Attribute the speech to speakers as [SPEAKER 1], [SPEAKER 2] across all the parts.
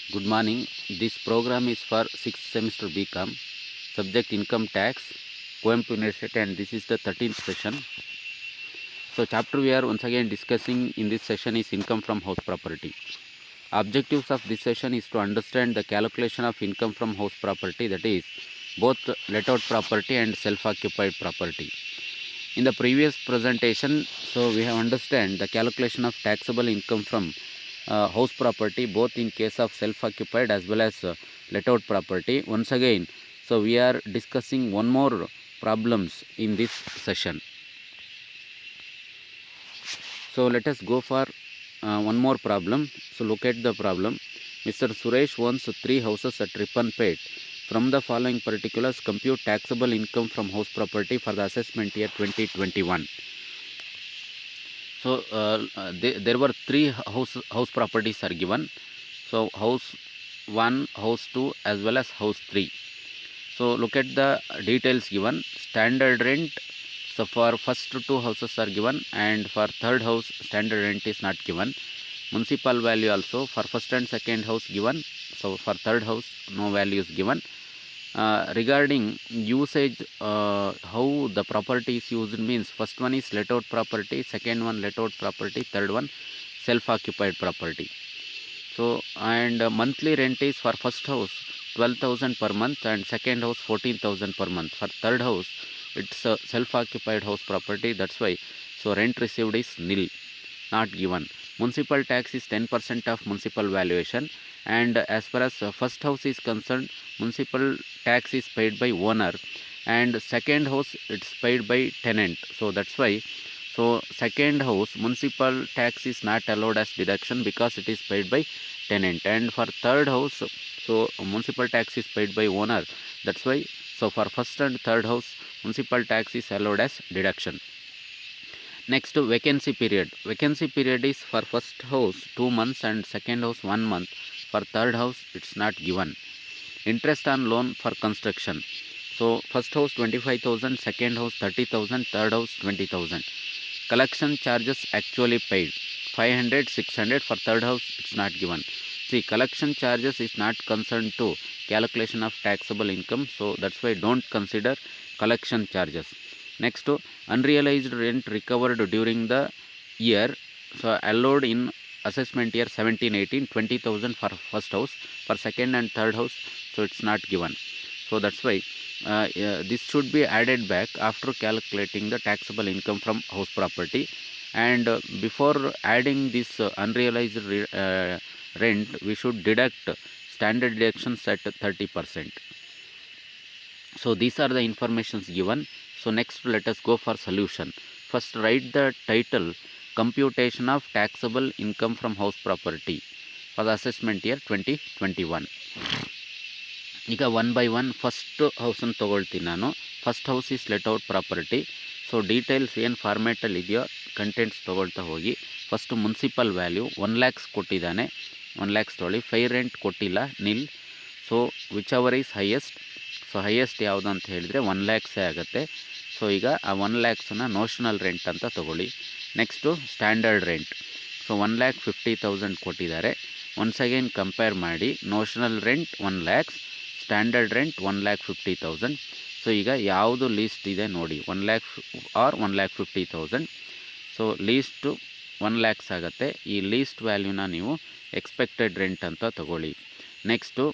[SPEAKER 1] Good morning. This program is for 6th semester BCom, subject income tax, Coimbatore University, and this is the 13th session. So chapter we are once again discussing in this session is income from house property. Objectives of this session is to understand the calculation of income from house property, that is both let out property and self-occupied property. In the previous presentation, so we have understand the calculation of taxable income from house property, both in case of self-occupied as well as let out property. Once again, so we are discussing one more problems in this session. So let us go for one more problem. So look at the problem. Mr. Suresh owns 3 houses at Ripanpet. From the following particulars, compute taxable income from house property for the assessment year 2021. So there were 3 house properties are given. So house 1, house 2 as well as house 3. So look at the details given. Standard rent, so for first 2 houses are given, and for third house standard rent is not given. Municipal value also for first and second house given, so for third house no value is given. Regarding usage, how the property is used means, first one is let out property, second one let out property, third one self occupied property. So and monthly rent is for first house 12,000 per month and second house 14,000 per month. For third house it's a self occupied house property, that's why so rent received is nil, not given. Municipal tax is 10% of municipal valuation, and as far as first house is concerned, municipal tax is paid by owner, and second house it's paid by tenant. So that's why so second house municipal tax is not allowed as deduction because it is paid by tenant, and for third house so municipal tax is paid by owner, that's why so for first and third house municipal tax is allowed as deduction. Next, vacancy period. Vacancy period is for first house 2 months and second house 1 month. For third house it's not given. Interest on loan for construction. So first house 25,000, second house 30,000, third house 20,000. Collection charges actually paid 500, 600. For third house it's not given. See, collection charges is not concerned to calculation of taxable income, so that's why don't consider collection charges. Next, unrealized rent recovered during the year, so allowed in assessment year 17-18, 20,000 for first house, for second and third house so it's not given. So that's why this should be added back after calculating the taxable income from house property, and before adding this unrealized rent we should deduct standard deductions at 30%. So these are the informations given. So next let us go for solution. First write the title, computation of taxable income from house property for the assessment year 2021. ಈಗ 1 by 1 first ಹೌಸನ್ನು ತೊಗೊಳ್ತೀನಿ ನಾನು. First house is let out property. So details ಏನು ಫಾರ್ಮ್ಯಾಟಲ್ಲಿ ಇದೆಯೋ contents ತೊಗೊಳ್ತಾ ಹೋಗಿ. First municipal value 1 lakhs ಕೊಟ್ಟಿದ್ದಾನೆ, 1 lakhs ತೊಗೊಳ್ಳಿ. Fair rent ಕೊಟ್ಟಿಲ್ಲ, nil. So whichever is highest, so highest ಯಾವುದು ಅಂತ ಹೇಳಿದರೆ 1 lakhs ಆಗುತ್ತೆ. ಸೊ ಈಗ ಆ 1 lakhsನ ನೋಷನಲ್ ರೆಂಟ್ ಅಂತ ತೊಗೊಳ್ಳಿ. ನೆಕ್ಸ್ಟು ಸ್ಟ್ಯಾಂಡರ್ಡ್ ರೆಂಟ್, ಸೊ 1,50,000 ಕೊಟ್ಟಿದ್ದಾರೆ. ಒನ್ಸ್ ಅಗೇನ್ ಕಂಪೇರ್ ಮಾಡಿ, notional rent 1 lakhs, standard rent 1,50,000. So ಈಗ ಯಾವುದು ಲೀಸ್ಟ್ ಇದೆ ನೋಡಿ, 1 lakh or 1,50,000. So least 1 lakhs ಆಗುತ್ತೆ. ಈ ಲೀಸ್ಟ್ ವ್ಯಾಲ್ಯೂನ ನೀವು ಎಕ್ಸ್ಪೆಕ್ಟೆಡ್ ರೆಂಟ್ ಅಂತ ತಗೊಳ್ಳಿ. ನೆಕ್ಸ್ಟು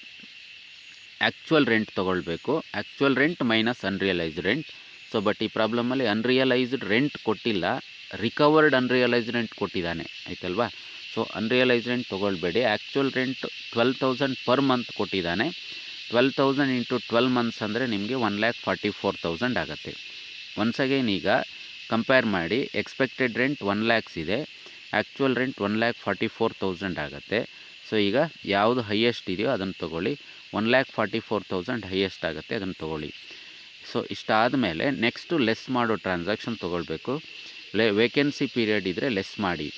[SPEAKER 1] ಆ್ಯಕ್ಚುಯಲ್ ರೆಂಟ್ ತೊಗೊಳ್ಬೇಕು. Actual rent minus unrealised rent. So but ಈ ಪ್ರಾಬ್ಲಮಲ್ಲಿ ಅನ್ರಿಯಲೈಸ್ಡ್ ರೆಂಟ್ ಕೊಟ್ಟಿಲ್ಲ, ರಿಕವರ್ಡ್ ಅನ್ರಿಯಲೈಸ್ಡ್ ರೆಂಟ್ ಕೊಟ್ಟಿದ್ದಾನೆ, ಆಯ್ತಲ್ವಾ. ಸೊ ಅನ್ರಿಯಲೈಸ್ಡ್ ರೆಂಟ್ ತೊಗೊಳ್ಬೇಡಿ. ಆ್ಯಕ್ಚುಯಲ್ ರೆಂಟ್ 12,000 ಪರ್ ಮಂತ್ ಕೊಟ್ಟಿದ್ದಾನೆ. 12,000 ಇಂಟು 12 ಮಂತ್ಸ್ ಅಂದರೆ ನಿಮಗೆ 1,44,000 ಆಗುತ್ತೆ. ಒನ್ಸ್ ಅಗೇನ್ ಈಗ ಕಂಪೇರ್ ಮಾಡಿ, ಎಕ್ಸ್ಪೆಕ್ಟೆಡ್ ರೆಂಟ್ 1 lakhs ಇದೆ, ಆ್ಯಕ್ಚುಯಲ್ ರೆಂಟ್ 1,44,000 ಆಗುತ್ತೆ. ಸೊ ಈಗ ಯಾವುದು ಹೈಯೆಸ್ಟ್ ಇದೆಯೋ ಅದನ್ನು ತೊಗೊಳ್ಳಿ. 1,44,000 ಹೈಯೆಸ್ಟ್ ಆಗುತ್ತೆ, ಅದನ್ನು ತೊಗೊಳ್ಳಿ. ಸೊ ಇಷ್ಟಾದ ಮೇಲೆ ನೆಕ್ಸ್ಟು ಲೆಸ್ ಮಾಡೋ ಟ್ರಾನ್ಸಾಕ್ಷನ್ ತೊಗೊಳ್ಬೇಕು. ವೇಕೆನ್ಸಿ ಪೀರಿಯಡ್ ಇದ್ದರೆ ಲೆಸ್ ಮಾಡಿ.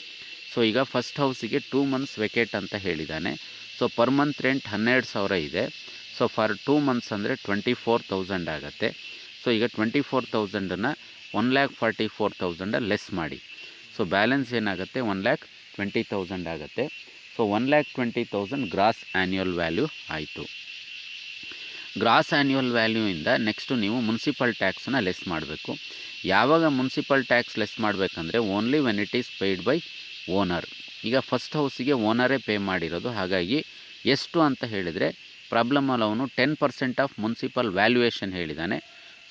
[SPEAKER 1] ಸೊ ಈಗ ಫಸ್ಟ್ ಹೌಸಿಗೆ 2 months ವೆಕೇಟ್ ಅಂತ ಹೇಳಿದ್ದಾನೆ. ಸೊ ಪರ್ ಮಂತ್ ರೆಂಟ್ 12,000 ಇದೆ. ಸೊ ಫಾರ್ 2 months ಅಂದರೆ 24,000 ಆಗುತ್ತೆ. ಸೊ ಈಗ 24,000ನ್ನು 1,44,000 ಲೆಸ್ ಮಾಡಿ. ಸೊ ಬ್ಯಾಲೆನ್ಸ್ ಏನಾಗುತ್ತೆ, 1,20,000 ಆಗುತ್ತೆ. ಸೊ 1,20,000 ಗ್ರಾಸ್ ಆ್ಯನ್ಯುವಲ್ ವ್ಯಾಲ್ಯೂ ಆಯಿತು. ಗ್ರಾಸ್ ಆ್ಯನ್ಯುವಲ್ ವ್ಯಾಲ್ಯೂಯಿಂದ ನೆಕ್ಸ್ಟು ನೀವು ಮುನ್ಸಿಪಲ್ ಟ್ಯಾಕ್ಸನ್ನ ಲೆಸ್ ಮಾಡಬೇಕು. ಯಾವಾಗ ಮುನ್ಸಿಪಲ್ ಟ್ಯಾಕ್ಸ್ ಲೆಸ್ ಮಾಡಬೇಕಂದ್ರೆ only when it is paid by owner. ಈಗ ಫಸ್ಟ್ ಹೌಸಿಗೆ ಓನರೇ ಪೇ ಮಾಡಿರೋದು, ಹಾಗಾಗಿ ಎಷ್ಟು ಅಂತ ಹೇಳಿದರೆ ಪ್ರಾಬ್ಲಮಲ್ಲಿ ಅವನು 10% ಆಫ್ ಮುನ್ಸಿಪಲ್ ವ್ಯಾಲ್ಯೂಯೇಷನ್ ಹೇಳಿದ್ದಾನೆ.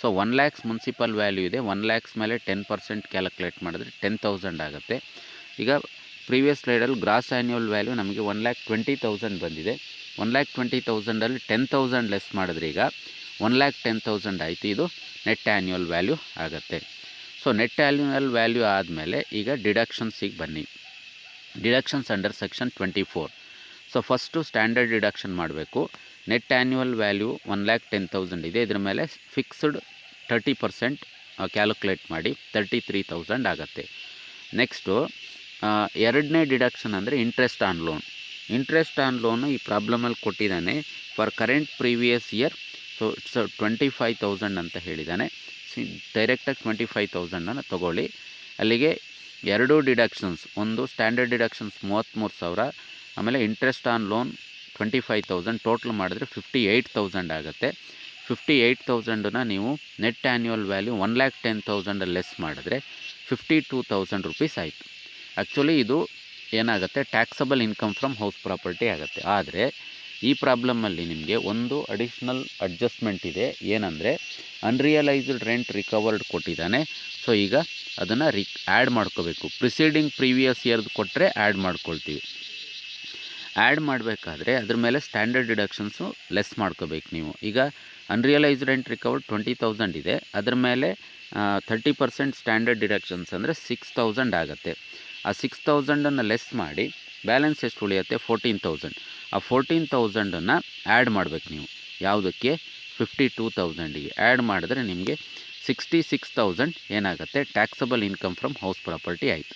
[SPEAKER 1] ಸೊ 1 lakhs ಮುನ್ಸಿಪಲ್ ವ್ಯಾಲ್ಯೂ ಇದೆ, 1 lakhs ಮೇಲೆ 10% ಕ್ಯಾಲ್ಕುಲೇಟ್ ಮಾಡಿದ್ರೆ 10,000 ಆಗುತ್ತೆ. ಈಗ ಪ್ರೀವಿಯಸ್ ಸ್ಲೈಡಲ್ಲಿ ಗ್ರಾಸ್ ಆ್ಯನ್ಯುವಲ್ ವ್ಯಾಲ್ಯೂ ನಮಗೆ 1,20,000 ಬಂದಿದೆ. 1,20,000ಅಲ್ಲಿ 10,000 ಲೆಸ್ ಮಾಡಿದ್ರೆ ಈಗ 1,10,000 ಆಯಿತು. ಇದು ನೆಟ್ ಆ್ಯನ್ಯುವಲ್ ವ್ಯಾಲ್ಯೂ ಆಗುತ್ತೆ. ಸೊ ನೆಟ್ ಆ್ಯನ್ಯುವಲ್ ವ್ಯಾಲ್ಯೂ ಆದಮೇಲೆ ಈಗ ಡಿಡಕ್ಷನ್ಸಿಗೆ ಬನ್ನಿ. Deductions under section 24. So first standard deduction ಮಾಡಬೇಕು. ನೆಟ್ ಆ್ಯನ್ಯುವಲ್ ವ್ಯಾಲ್ಯೂ 1,10,000 ಇದೆ, ಇದ್ರ ಮೇಲೆ ಫಿಕ್ಸ್ಡ್ 30% ಕ್ಯಾಲ್ಕುಲೇಟ್ ಮಾಡಿ 33,000 ಆಗುತ್ತೆ. ನೆಕ್ಸ್ಟು ಎರಡನೇ ಡಿಡಕ್ಷನ್ ಅಂದರೆ interest on loan. Interest on loan ಈ ಪ್ರಾಬ್ಲಮಲ್ಲಿ ಕೊಟ್ಟಿದ್ದಾನೆ for current previous year. So 25,000 ಅಂತ ಹೇಳಿದ್ದಾನೆ. ಡೈರೆಕ್ಟಾಗಿ 25,000 ತೊಗೊಳ್ಳಿ. ಅಲ್ಲಿಗೆ ಎರಡು ಡಿಡಕ್ಷನ್ಸ್, ಒಂದು ಸ್ಟ್ಯಾಂಡರ್ಡ್ ಡಿಡಕ್ಷನ್ಸ್ 33,000, ಆಮೇಲೆ ಇಂಟ್ರೆಸ್ಟ್ ಆನ್ ಲೋನ್ 25,000, ಟೋಟಲ್ ಮಾಡಿದ್ರೆ 58,000 ಆಗುತ್ತೆ. 58,000ನ ನೀವು ನೆಟ್ ಆ್ಯನ್ಯುವಲ್ ವ್ಯಾಲ್ಯೂ 1,10,000 ಲೆಸ್ ಮಾಡಿದ್ರೆ 52,000 ರುಪೀಸ್ ಆಯಿತು. ಆ್ಯಕ್ಚುಲಿ ಇದು ಏನಾಗುತ್ತೆ, taxable income from house property ಆಗುತ್ತೆ. ಆದರೆ ಈ ಪ್ರಾಬ್ಲಮಲ್ಲಿ ನಿಮಗೆ ಒಂದು ಅಡಿಷ್ನಲ್ ಅಡ್ಜಸ್ಟ್ಮೆಂಟ್ ಇದೆ. ಏನಂದರೆ ಅನ್ರಿಯಲೈಸ್ಡ್ ರೆಂಟ್ ರಿಕವರ್ಡ್ ಕೊಟ್ಟಿದ್ದಾನೆ. ಸೊ ಈಗ ಅದನ್ನು ಆ್ಯಡ್ ಮಾಡ್ಕೋಬೇಕು. ಪ್ರಿಸೀಡಿಂಗ್ ಪ್ರೀವಿಯಸ್ ಇಯರ್ದು ಕೊಟ್ಟರೆ ಆ್ಯಡ್ ಮಾಡ್ಕೊಳ್ತೀವಿ. ಆ್ಯಡ್ ಮಾಡಬೇಕಾದ್ರೆ ಅದ್ರ ಮೇಲೆ ಸ್ಟ್ಯಾಂಡರ್ಡ್ ಡಿಡಕ್ಷನ್ಸು ಲೆಸ್ ಮಾಡ್ಕೋಬೇಕು ನೀವು. ಈಗ ಅನ್ರಿಯಲೈಸ್ಡ್ ರೆಂಟ್ ರಿಕವರ್ಡ್ 20,000 ಇದೆ, ಅದ್ರ ಮೇಲೆ 30% ಸ್ಟ್ಯಾಂಡರ್ಡ್ ಡಿಡಕ್ಷನ್ಸ್ ಅಂದರೆ 6,000 ಆಗುತ್ತೆ. ಆ 6,000 ಲೆಸ್ ಮಾಡಿ ಬ್ಯಾಲೆನ್ಸ್ ಎಷ್ಟು ಉಳಿಯುತ್ತೆ, 14,000. ಆ 14,000 ಆ್ಯಡ್ ಮಾಡಬೇಕು ನೀವು. ಯಾವುದಕ್ಕೆ, 52,000ಗೆ ಆ್ಯಡ್ ಮಾಡಿದ್ರೆ ನಿಮಗೆ 66,000 ಏನಾಗುತ್ತೆ, taxable income from house property ಆಯಿತು.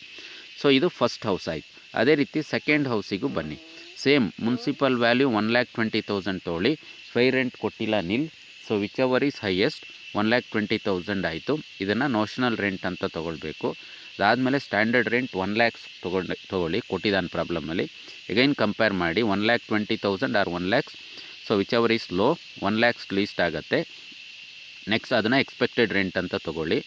[SPEAKER 1] ಸೊ ಇದು ಫಸ್ಟ್ ಹೌಸ್ ಆಯಿತು. ಅದೇ ರೀತಿ ಸೆಕೆಂಡ್ ಹೌಸಿಗೂ ಬನ್ನಿ. ಸೇಮ್ ಮುನ್ಸಿಪಲ್ ವ್ಯಾಲ್ಯೂ 1,20,000 ತೊಗೊಳ್ಳಿ. ಫೈ ರೆಂಟ್ ಕೊಟ್ಟಿಲ್ಲ, nil. So whichever is highest 1,20,000 ಆಯಿತು. ಇದನ್ನು ನೋಷನಲ್ ರೆಂಟ್ ಅಂತ ತೊಗೊಳ್ಬೇಕು. ಅದಾದಮೇಲೆ ಸ್ಟ್ಯಾಂಡರ್ಡ್ ರೆಂಟ್ 1 lakhs ತೊಗೊಳ್ಳಿ, ಕೊಟ್ಟಿದ್ದಾನೆ ಪ್ರಾಬ್ಲಮಲ್ಲಿ. ಎಗೈನ್ ಕಂಪೇರ್ ಮಾಡಿ 1,20,000 or 1 lakhs. So whichever is low 1 lakhs least ಆಗುತ್ತೆ. ನೆಕ್ಸ್ಟ್ ಅದನ್ನು ಎಕ್ಸ್ಪೆಕ್ಟೆಡ್ ರೆಂಟ್ ಅಂತ ತೊಗೊಳ್ಳಿ.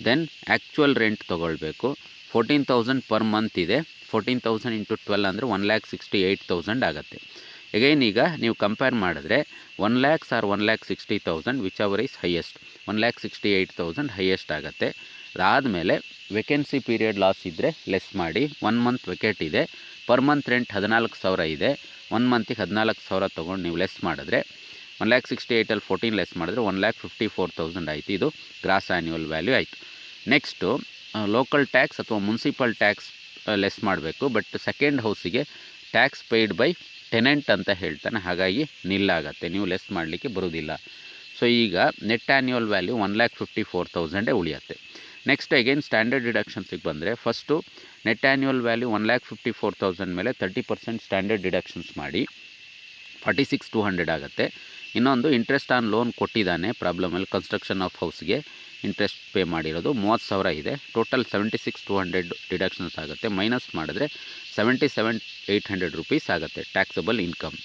[SPEAKER 1] ದೆನ್ ಆ್ಯಕ್ಚುಯಲ್ ರೆಂಟ್ ತೊಗೊಳ್ಬೇಕು. 14,000 ಪರ್ ಮಂತ್ ಇದೆ. 14,000 ಇಂಟು 12 ಅಂದರೆ 1,68,000 ಆಗುತ್ತೆ. ಎಗೈನ್ ಈಗ ನೀವು ಕಂಪೇರ್ ಮಾಡಿದ್ರೆ 1 lakhs or 1,60,000 whichever is highest. 1,68,000 highest ಆಗುತ್ತೆ. ಅದಾದಮೇಲೆ ವೇಕೆನ್ಸಿ ಪೀರಿಯಡ್ ಲಾಸ್ ಇದ್ದರೆ ಲೆಸ್ ಮಾಡಿ. 1 month ವೆಕೇಟ್ ಇದೆ, ಪರ್ ಮಂತ್ ರೆಂಟ್ 14,000 ಇದೆ. 1 monthಗೆ 14,000 ತೊಗೊಂಡು ನೀವು ಲೆಸ್ ಮಾಡಿದ್ರೆ 1,68,000 14 ಲೆಸ್ ಮಾಡಿದ್ರೆ 1,54,000 ಆಯಿತು. ಇದು ಗ್ರಾಸ್ ಆ್ಯನ್ಯುವಲ್ ವ್ಯಾಲ್ಯೂ ಆಯಿತು. ನೆಕ್ಸ್ಟು ಲೋಕಲ್ ಟ್ಯಾಕ್ಸ್ ಅಥವಾ ಮುನ್ಸಿಪಲ್ ಟ್ಯಾಕ್ಸ್ ಲೆಸ್ ಮಾಡಬೇಕು. ಬಟ್ ಸೆಕೆಂಡ್ ಹೌಸಿಗೆ ಟ್ಯಾಕ್ಸ್ ಪೇಯ್ಡ್ ಬೈ ಟೆನೆಂಟ್ ಅಂತ ಹೇಳ್ತಾನೆ, ಹಾಗಾಗಿ ನಿಲ್ಲಾಗತ್ತೆ, ನೀವು ಲೆಸ್ ಮಾಡಲಿಕ್ಕೆ ಬರೋದಿಲ್ಲ. ಸೊ ಈಗ ನೆಟ್ ಆ್ಯನ್ಯುವಲ್ ವ್ಯಾಲ್ಯೂ 1,54,000 ಉಳಿಯುತ್ತೆ. ನೆಕ್ಸ್ಟ್ ಅಗೇನ್ ಸ್ಟ್ಯಾಂಡರ್ಡ್ ಡಿಡಕ್ಷನ್ಸಿಗೆ ಬಂದರೆ ಫಸ್ಟು ನೆಟ್ ಆ್ಯನ್ಯುವಲ್ ವ್ಯಾಲ್ಯೂ 1,54,000 ಮೇಲೆ 30% ಸ್ಟ್ಯಾಂಡರ್ಡ್ ಡಿಡಕ್ಷನ್ಸ್ ಮಾಡಿ 46,200 ಆಗುತ್ತೆ. ಇನ್ನೊಂದು ಇಂಟ್ರೆಸ್ಟ್ ಆನ್ ಲೋನ್ ಕೊಟ್ಟಿದ್ದಾನೆ ಪ್ರಾಬ್ಲಮಲ್ಲಿ, ಕನ್ಸ್ಟ್ರಕ್ಷನ್ ಆಫ್ ಹೌಸ್ಗೆ ಇಂಟ್ರೆಸ್ಟ್ ಪೇ ಮಾಡಿರೋದು 30,000 ಇದೆ. ಟೋಟಲ್ 76,200 ಡಿಡಕ್ಷನ್ಸ್ ಆಗುತ್ತೆ. ಮೈನಸ್ ಮಾಡಿದ್ರೆ 77,800 ರುಪೀಸ್ ಆಗುತ್ತೆ ಟ್ಯಾಕ್ಸಬಲ್ ಇನ್ಕಮ್.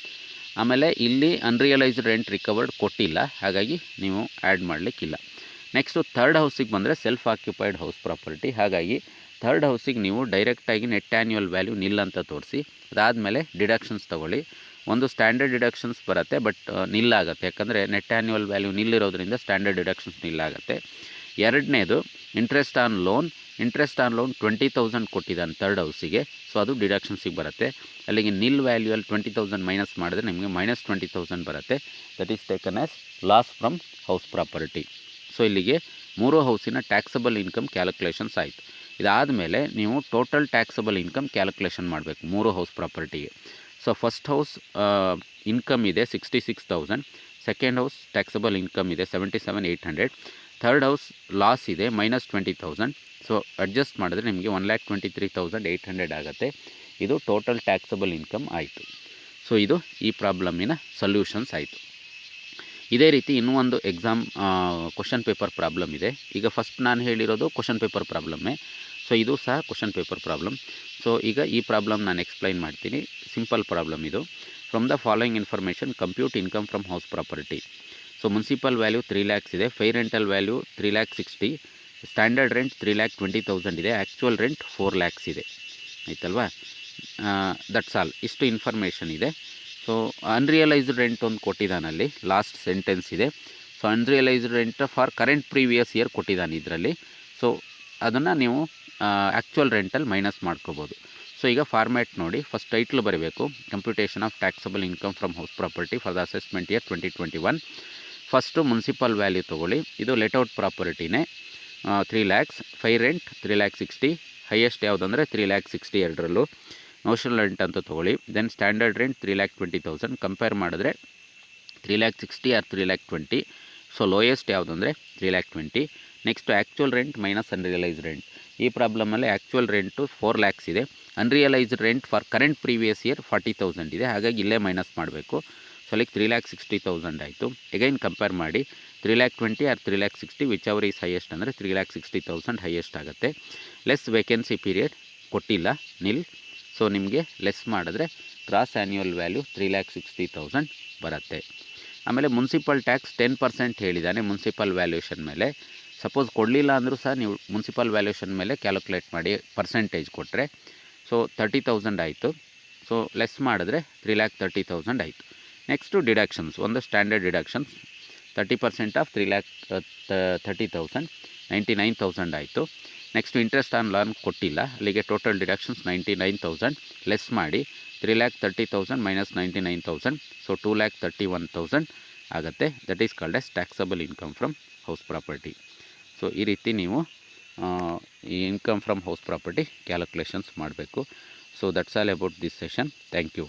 [SPEAKER 1] ಆಮೇಲೆ ಇಲ್ಲಿ ಅನ್ರಿಯಲೈಸ್ಡ್ ರೆಂಟ್ ರಿಕವರ್ಡ್ ಕೊಟ್ಟಿಲ್ಲ, ಹಾಗಾಗಿ ನೀವು ಆ್ಯಡ್ ಮಾಡಲಿಕ್ಕಿಲ್ಲ. ನೆಕ್ಸ್ಟು ಥರ್ಡ್ ಹೌಸಿಗೆ ಬಂದರೆ ಸೆಲ್ಫ್ ಆಕ್ಯುಪೈಡ್ ಹೌಸ್ ಪ್ರಾಪರ್ಟಿ. ಹಾಗಾಗಿ ಥರ್ಡ್ ಹೌಸಿಗೆ ನೀವು ಡೈರೆಕ್ಟಾಗಿ ನೆಟ್ ಆ್ಯನ್ಯುವಲ್ ವ್ಯಾಲ್ಯೂ ನಿಲ್ ಅಂತ ತೋರಿಸಿ. ಅದಾದಮೇಲೆ ಡಿಡಕ್ಷನ್ಸ್ ತೊಗೊಳ್ಳಿ. ಒಂದು ಸ್ಟ್ಯಾಂಡರ್ಡ್ ಡಿಡಕ್ಷನ್ಸ್ ಬರುತ್ತೆ, ಬಟ್ ನಿಲ್ಲಾಗುತ್ತೆ, ಯಾಕಂದರೆ ನೆಟ್ ಆ್ಯನ್ಯುವಲ್ ವ್ಯಾಲ್ಯೂ ನಿಲ್ಲಿರೋದ್ರಿಂದ ಸ್ಟ್ಯಾಂಡರ್ಡ್ ಡಿಡಕ್ಷನ್ಸ್ ನಿಲ್ಲಾಗುತ್ತೆ. ಎರಡನೇದು interest on loan. Interest on loan 20,000 ಕೊಟ್ಟಿದ್ದಾನೆ ಥರ್ಡ್ ಹೌಸಿಗೆ, ಸೊ ಅದು ಡಿಡಕ್ಷನ್ಸಿಗೆ ಬರುತ್ತೆ. ಅಲ್ಲಿಗೆ ನಿಲ್ ವ್ಯಾಲ್ಯೂಯಲ್ಲಿ 20,000 ಮೈನಸ್ ಮಾಡಿದ್ರೆ ನಿಮಗೆ -20,000 ಬರುತ್ತೆ. That is taken as loss from house property. So ಇಲ್ಲಿಗೆ 3 ಹೌಸಿನ ಟ್ಯಾಕ್ಸಬಲ್ ಇನ್ಕಮ್ ಕ್ಯಾಲ್ಕುಲೇಷನ್ಸ್ ಆಯಿತು. ಇದಾದಮೇಲೆ ನೀವು ಟೋಟಲ್ ಟ್ಯಾಕ್ಸಬಲ್ ಇನ್ಕಮ್ ಕ್ಯಾಲ್ಕುಲೇಷನ್ ಮಾಡಬೇಕು 3 ಹೌಸ್ ಪ್ರಾಪರ್ಟಿಗೆ. ಸೊ ಫಸ್ಟ್ ಹೌಸ್ ಇನ್ಕಮ್ ಇದೆ 66,000, ಸೆಕೆಂಡ್ ಹೌಸ್ ಟ್ಯಾಕ್ಸಬಲ್ ಇನ್ಕಮ್ ಇದೆ 77,800, ಥರ್ಡ್ ಹೌಸ್ ಲಾಸ್ ಇದೆ -20,000. ಸೊ ಅಡ್ಜಸ್ಟ್ ಮಾಡಿದ್ರೆ ನಿಮಗೆ 1,23,800 ಆಗುತ್ತೆ. ಇದು ಟೋಟಲ್ ಟ್ಯಾಕ್ಸಬಲ್ ಇನ್ಕಮ್ ಆಯಿತು. ಸೊ ಇದು ಈ ಪ್ರಾಬ್ಲಮಿನ ಸೊಲ್ಯೂಷನ್ಸ್ ಆಯಿತು. ಇದೇ ರೀತಿ ಇನ್ನೂ ಒಂದು ಎಕ್ಸಾಮ್ ಕ್ವಶನ್ ಪೇಪರ್ ಪ್ರಾಬ್ಲಮ್ ಇದೆ. ಈಗ ಫಸ್ಟ್ ನಾನು ಹೇಳಿರೋದು ಕ್ವಶನ್ ಪೇಪರ್ ಪ್ರಾಬ್ಲಮ್ಮೇ. ಸೊ ಇದು ಸಹ ಕ್ವಶನ್ ಪೇಪರ್ ಪ್ರಾಬ್ಲಮ್. ಸೊ ಈಗ ಈ ಪ್ರಾಬ್ಲಮ್ ನಾನು ಎಕ್ಸ್ಪ್ಲೈನ್ ಮಾಡ್ತೀನಿ. ಸಿಂಪಲ್ ಪ್ರಾಬ್ಲಮ್ ಇದು. From the following information compute income from house property. So municipal value 3 lakhs ಇದೆ, fair rental value 3,60,000, standard rent 3,20,000 ಇದೆ, ಆ್ಯಕ್ಚುಯಲ್ ರೆಂಟ್ 4 ಲ್ಯಾಕ್ಸ್ ಇದೆ. ಆಯ್ತಲ್ವಾ? That's all. ಇಷ್ಟು ಇನ್ಫಾರ್ಮೇಷನ್ ಇದೆ. ಸೊ ಅನ್ರಿಯಲೈಸ್ಡ್ ರೆಂಟ್ ಒಂದು ಕೊಟ್ಟಿದ್ದಾನಲ್ಲಿ, ಲಾಸ್ಟ್ ಸೆಂಟೆನ್ಸ್ ಇದೆ. So unrealised rent for current previous year ಕೊಟ್ಟಿದ್ದಾನೆ ಇದರಲ್ಲಿ. ಸೊ ಅದನ್ನು ನೀವು ಆ್ಯಕ್ಚುಯಲ್ ರೆಂಟಲ್ಲಿ ಮೈನಸ್ ಮಾಡ್ಕೋಬೋದು. ಸೊ ಈಗ ಫಾರ್ಮ್ಯಾಟ್ ನೋಡಿ. ಫಸ್ಟ್ ಟೈಟ್ಲ್ ಬರೀಬೇಕು, computation of taxable income from house property for the assessment year 2021. First municipal value ತೊಗೊಳ್ಳಿ. ಇದು ಲೆಟ್ಔಟ್ ಪ್ರಾಪರ್ಟಿನೇ, 3 ಲ್ಯಾಕ್ಸ್. Fair rent 3,60,000. ಹೈಯೆಸ್ಟ್ ಯಾವುದಂದರೆ 3,60,000 ಎರಡರಲ್ಲೂ. ನೋಷನಲ್ ರೆಂಟ್ ಅಂತ ತೊಗೊಳ್ಳಿ. Then standard rent 3,20,000. ಕಂಪೇರ್ ಮಾಡಿದ್ರೆ 3,60,000 ಆರ್ 3,20,000. ಸೊ ಲೋಯೆಸ್ಟ್ ಯಾವುದಂದರೆ 3,20,000. Next actual rent minus unrealised rent. ಈ ಪ್ರಾಬ್ಲಮಲ್ಲಿ ಆ್ಯಕ್ಚುಯಲ್ ರೆಂಟು 4 ಲ್ಯಾಕ್ಸ್ ಇದೆ, unrealised rent for current previous year 40,000 ಇದೆ. ಹಾಗಾಗಿ ಇಲ್ಲೇ ಮೈನಸ್ ಮಾಡಬೇಕು. ಸೊ ಲೈಕ್ 3,60,000 ಆಯಿತು. ಎಗೈನ್ ಕಂಪೇರ್ ಮಾಡಿ 3,20,000 or 3,60,000 whichever is highest ಅಂದರೆ 3,60,000 ಹೈಯೆಸ್ಟ್ ಆಗುತ್ತೆ. ಲೆಸ್ ವೇಕೆನ್ಸಿ ಪೀರಿಯಡ್ ಕೊಟ್ಟಿಲ್ಲ, ನಿಲ್. ಸೊ ನಿಮಗೆ ಲೆಸ್ ಮಾಡಿದ್ರೆ ಗ್ರಾಸ್ ಆ್ಯನ್ಯುವಲ್ ವ್ಯಾಲ್ಯೂ 3,60,000 ಬರುತ್ತೆ. ಆಮೇಲೆ ಮುನ್ಸಿಪಲ್ ಟ್ಯಾಕ್ಸ್ 10% ಹೇಳಿದ್ದಾನೆ ಮುನ್ಸಿಪಲ್ ವ್ಯಾಲ್ಯೂಷನ್ ಮೇಲೆ. ಸಪೋಸ್ ಕೊಡಲಿಲ್ಲ ಅಂದರೂ ಸಹ ನೀವು ಮುನ್ಸಿಪಲ್ ವ್ಯಾಲ್ಯೂಷನ್ ಮೇಲೆ ಕ್ಯಾಲ್ಕುಲೇಟ್ ಮಾಡಿ ಪರ್ಸೆಂಟೇಜ್ ಕೊಟ್ಟರೆ. ಸೊ 30,000 ಆಯಿತು. ಸೊ ಲೆಸ್ ಮಾಡಿದ್ರೆ 3,30,000 ಆಯಿತು. ನೆಕ್ಸ್ಟು ಡಿಡಕ್ಷನ್ಸ್, ಒಂದು ಸ್ಟ್ಯಾಂಡರ್ಡ್ ಡಿಡಕ್ಷನ್ಸ್ 30% ಆಫ್ 3,30,000, 99,000 ಆಯಿತು. ನೆಕ್ಸ್ಟು ಇಂಟ್ರೆಸ್ಟ್ ಆನ್ ಲೋನ್ ಕೊಟ್ಟಿಲ್ಲ, ಅಲ್ಲಿಗೆ ಟೋಟಲ್ ಡಿಡಕ್ಷನ್ಸ್ 99,000. ಲೆಸ್ ಮಾಡಿ 3,30,000 ಮೈನಸ್ 99,000. ಸೊ 2,31,000 ಆಗುತ್ತೆ. That is called as taxable income from house property. So ಈ ರೀತಿ ನೀವು ಈ income from house property calculations ಮಾಡಬೇಕು. So that's all about this session. Thank you.